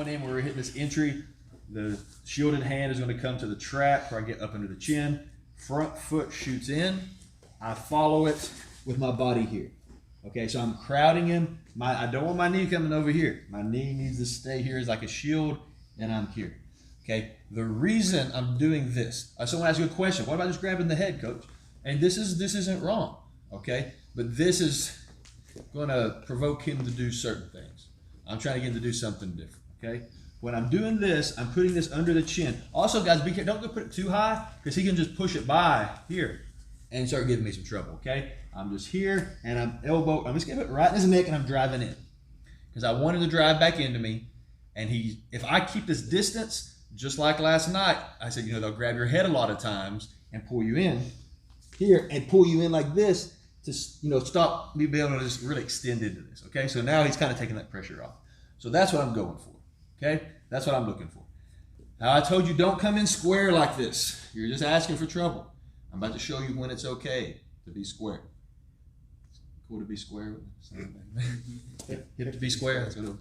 in where we're hitting this entry. The shielded hand is going to come to the trap where I get up under the chin. Front foot shoots in. I follow it with my body here. Okay, so I'm crowding him. I don't want my knee coming over here. My knee needs to stay here as like a shield, and I'm here. Okay, the reason I'm doing this, someone asked you a question, what about just grabbing the head, coach? And this isn't wrong, okay? But this is going to provoke him to do certain things. I'm trying to get him to do something different, okay? When I'm doing this, I'm putting this under the chin. Also, guys, be careful, don't go put it too high because he can just push it by here and start giving me some trouble, okay? I'm just here and I'm just gonna put it right in his neck and I'm driving in because I want him to drive back into me. And if I keep this distance, just like last night, I said, they'll grab your head a lot of times and pull you in here and pull you in like this to, stop me being able to just really extend into this, okay? So now he's kind of taking that pressure off. So that's what I'm going for, okay? That's what I'm looking for. Now I told you don't come in square like this. You're just asking for trouble. I'm about to show you when it's okay to be square. It's cool to be square. Hit it to be square. That's what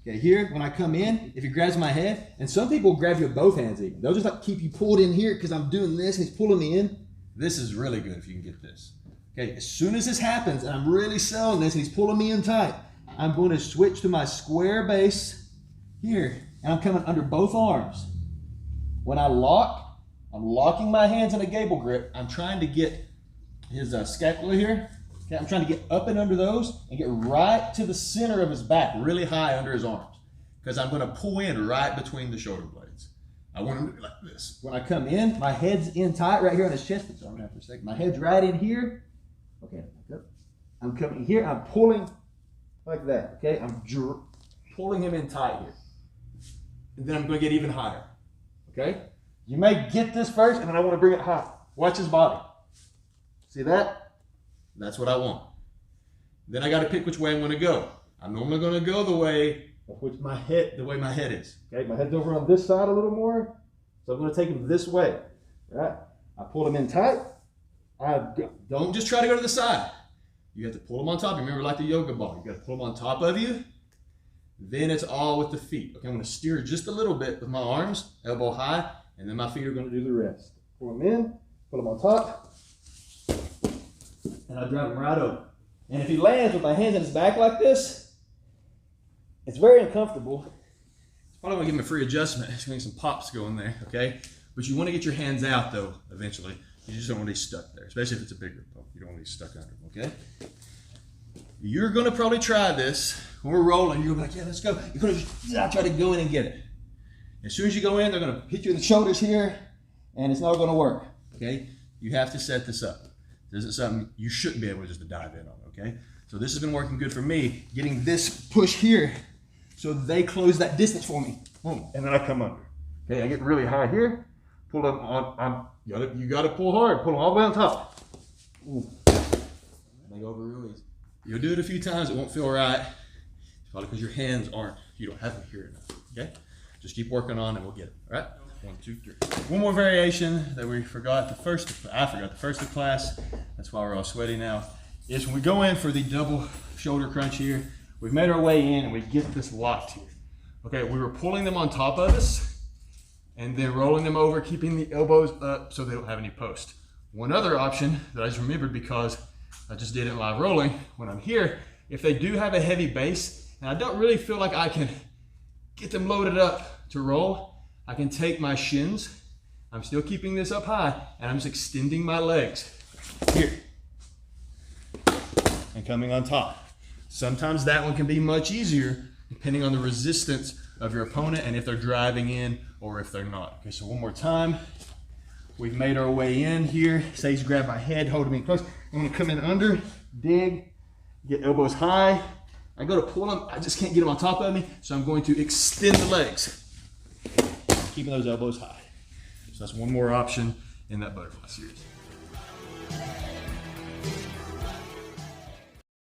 okay, here, when I come in, if he grabs my head, and some people grab you with both hands even. They'll just keep you pulled in here because I'm doing this and he's pulling me in. This is really good if you can get this. Okay, as soon as this happens and I'm really selling this and he's pulling me in tight, I'm going to switch to my square base here and I'm coming under both arms. When I lock, I'm locking my hands in a gable grip. I'm trying to get his scapula here. Okay, I'm trying to get up and under those and get right to the center of his back, really high under his arms, because I'm going to pull in right between the shoulder blades. I want him to be like this. When I come in, my head's in tight right here on his chest. So I'm going to have for a second. My head's right in here. Okay, back up. I'm coming here. I'm pulling like that. Okay, I'm pulling him in tight here. And then I'm going to get even higher. Okay? You may get this first, and then I want to bring it high. Watch his body. See that? That's what I want. Then I got to pick which way I'm going to go. I'm normally going to go the way my head is. Okay, my head's over on this side a little more, so I'm going to take him this way. Right? I pull him in tight. Don't just try to go to the side. You have to pull him on top. Remember, like the yoga ball, you got to pull him on top of you. Then it's all with the feet. Okay, I'm going to steer just a little bit with my arms, elbow high, and then my feet are going to do the rest. Pull him in, put him on top. And I drive him right over. And if he lands with my hands in his back like this, it's very uncomfortable. It's probably going to give him a free adjustment. It's going to need some pops going there, okay? But you want to get your hands out, though, eventually. You just don't want to be stuck there, especially if it's a bigger poke. You don't want to be stuck under them, okay? You're going to probably try this. When we're rolling, you're going to be like, yeah, let's go. You're going to try to go in and get it. As soon as you go in, they're going to hit you in the shoulders here, and it's not going to work, okay? You have to set this up. This is something you shouldn't be able just to dive in on, okay? So this has been working good for me, getting this push here so they close that distance for me. Boom. And then I come under. Okay, I get really high here, pull them on, you gotta pull hard, pull them all the way on top. Ooh. They go over real easy. You'll do it a few times, it won't feel right. It's probably because your hands you don't have them here enough, okay? Just keep working on and we'll get it, all right? 1, 2, 3. One more variation that I forgot the first of class. That's why we're all sweaty now. Is when we go in for the double shoulder crunch here, we've made our way in and we get this locked here. Okay, we were pulling them on top of us and then rolling them over, keeping the elbows up so they don't have any post. One other option that I just remembered because I just did it live rolling, when I'm here, if they do have a heavy base and I don't really feel like I can get them loaded up to roll, I can take my shins, I'm still keeping this up high, and I'm just extending my legs here and coming on top. Sometimes that one can be much easier depending on the resistance of your opponent and if they're driving in or if they're not. Okay, so one more time. We've made our way in here. Say he's grabbed my head, holding me close. I'm gonna come in under, dig, get elbows high. I go to pull him, I just can't get him on top of me, so I'm going to extend the legs, keeping those elbows high. So that's one more option in that butterfly series.